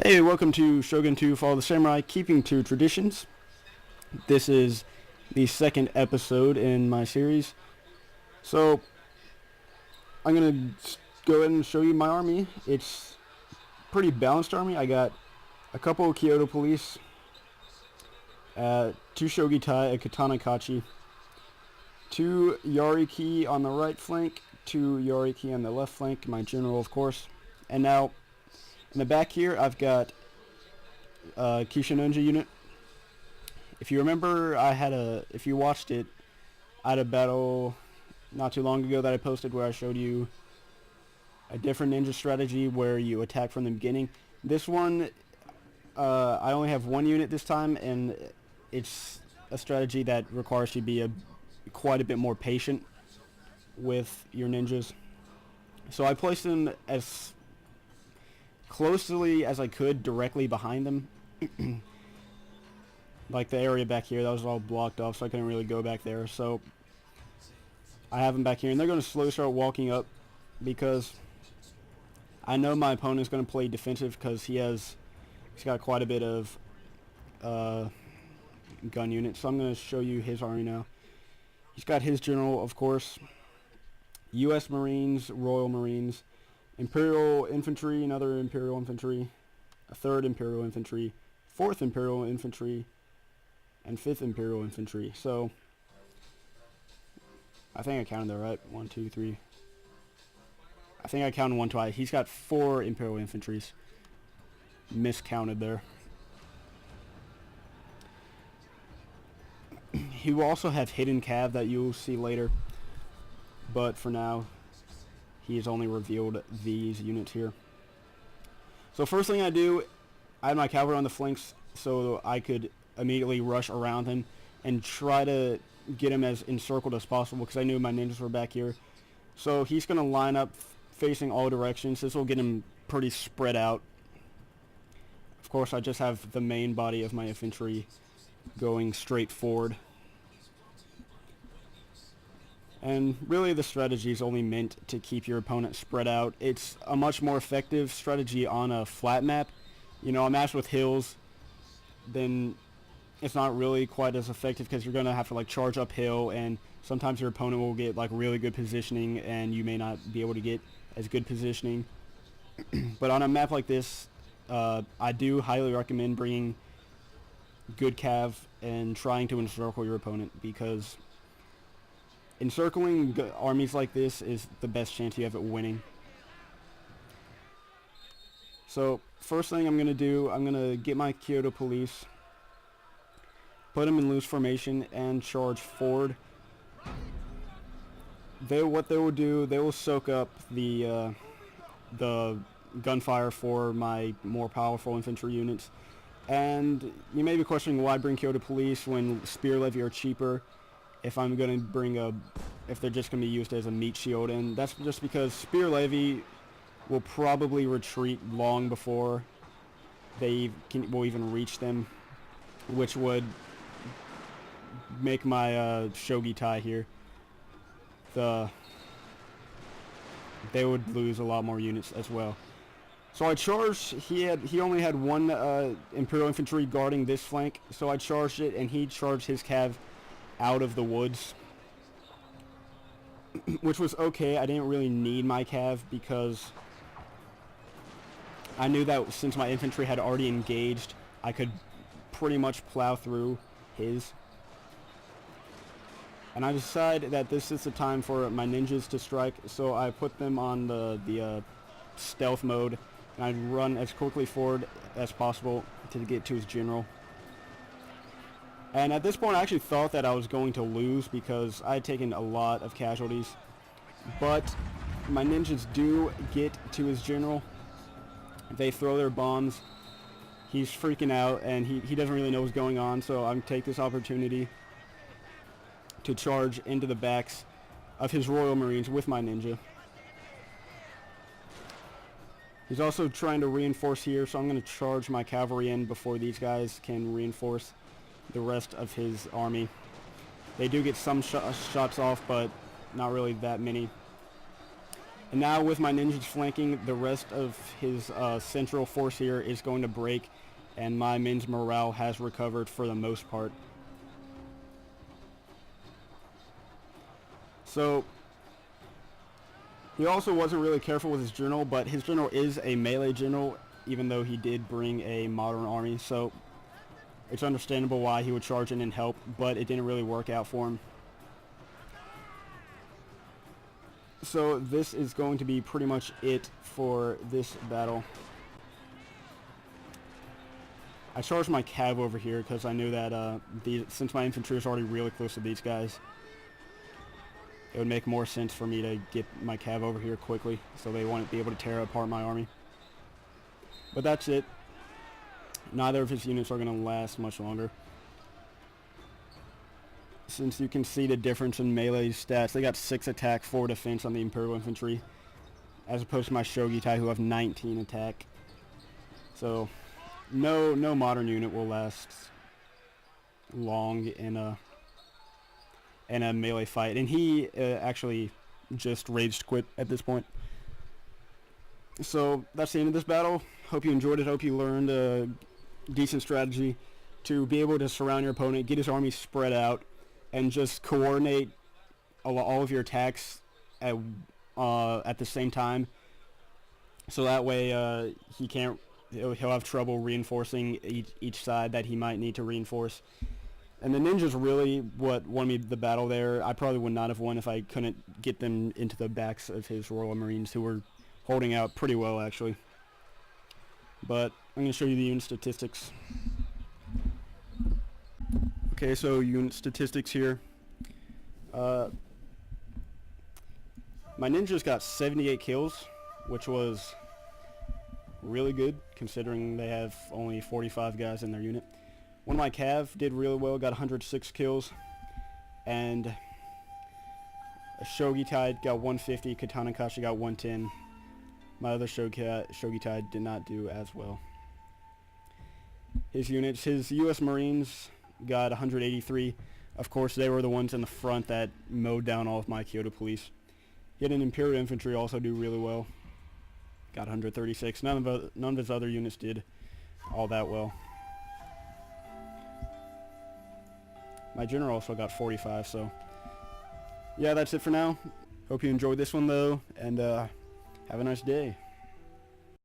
Hey, welcome to Shogun 2 Follow the Samurai, keeping to traditions. This is the second episode in my series. So, I'm going to go ahead and show you my army. It's a pretty balanced army. I got a couple of Kyoto police, 2 Shogitai, a Katana Kachi, 2 Yariki on the right flank, 2 Yariki on the left flank, my general of course. And now, in the back here, I've got Kishinunji unit. If you remember, if you watched it, I had a battle not too long ago that I posted where I showed you a different ninja strategy where you attack from the beginning. This one, I only have 1 unit this time, and it's a strategy that requires you to be quite a bit more patient with your ninjas. So I placed them as closely as I could directly behind them. Like the area back here, that was all blocked off, so I couldn't really go back there. So I have them back here, and they're going to slowly start walking up because I know my opponent's going to play defensive because he's got quite a bit of gun units. So I'm going to show you his army now. He's got his general, of course, U.S. Marines, Royal Marines, Imperial Infantry, another Imperial Infantry, a 3rd Imperial Infantry, 4th Imperial Infantry, and 5th Imperial Infantry. So, I think I counted that right. 1, 2, 3. I think I counted 1 twice. He's got 4 Imperial Infantries. Miscounted there. He will also have hidden cav that you'll see later. But for now, he's only revealed these units here. So first thing I do, I had my cavalry on the flanks so I could immediately rush around him and try to get him as encircled as possible because I knew my ninjas were back here. So he's going to line up facing all directions. This will get him pretty spread out. Of course, I just have the main body of my infantry going straight forward. And really the strategy is only meant to keep your opponent spread out. It's a much more effective strategy on a flat map. You know, a match with hills, then it's not really quite as effective because you're going to have to like charge uphill, and sometimes your opponent will get like really good positioning and you may not be able to get as good positioning. But on a map like this, I do highly recommend bringing good cav and trying to encircle your opponent, because encircling armies like this is the best chance you have at winning. So first thing I'm going to do, I'm going to get my Kyoto police, put them in loose formation, and charge forward. What they will do, they will soak up the gunfire for my more powerful infantry units. And you may be questioning why bring Kyoto police when spear levy are cheaper if I'm going to bring if they're just going to be used as a meat shield. And that's just because spear levy will probably retreat long before they will even reach them, which would make my Shogitai here, they would lose a lot more units as well. So I charged. He only had 1 Imperial Infantry guarding this flank, so I charged it, and he charged his cav out of the woods, which was okay. I didn't really need my cav because I knew that since my infantry had already engaged, I could pretty much plow through his. And I decided that this is the time for my ninjas to strike, so I put them on the stealth mode, and I'd run as quickly forward as possible to get to his general. And at this point I actually thought that I was going to lose because I had taken a lot of casualties. But my ninjas do get to his general. They throw their bombs. He's freaking out, and he doesn't really know what's going on, so I'm take this opportunity to charge into the backs of his Royal Marines with my ninja. He's also trying to reinforce here, so I'm going to charge my cavalry in before these guys can reinforce the rest of his army. They do get some shots off, but not really that many. And now with my ninjas flanking, the rest of his central force here is going to break, and my men's morale has recovered for the most part. So he also wasn't really careful with his general, but his general is a melee general, even though he did bring a modern army, so it's understandable why he would charge in and help, but it didn't really work out for him. So this is going to be pretty much it for this battle. I charged my cav over here because I knew that since my infantry is already really close to these guys, it would make more sense for me to get my cav over here quickly so they wouldn't be able to tear apart my army. But that's it. Neither of his units are going to last much longer. Since you can see the difference in melee stats, they got 6 attack, 4 defense on the Imperial Infantry, as opposed to my Shogitai who have 19 attack. So no modern unit will last long in a melee fight, and he actually just raged quit at this point. So that's the end of this battle. Hope you enjoyed it. Hope you learned a decent strategy to be able to surround your opponent, get his army spread out, and just coordinate all of your attacks at the same time. So that way he'll have trouble reinforcing each side that he might need to reinforce. And the ninjas really what won me the battle there. I probably would not have won if I couldn't get them into the backs of his Royal Marines, who were holding out pretty well actually. But I'm going to show you the unit statistics. Okay, so unit statistics here. My ninjas got 78 kills, which was really good considering they have only 45 guys in their unit. One of my cav did really well, got 106 kills, and a Shogitai got 150, Katana Kashi got 110. My other Shogitai did not do as well. His units, his U.S. Marines got 183. Of course, they were the ones in the front that mowed down all of my Kyoto police. He had an Imperial Infantry also do really well. Got 136. None of his other units did all that well. My general also got 45, so yeah, that's it for now. Hope you enjoyed this one though, and have a nice day.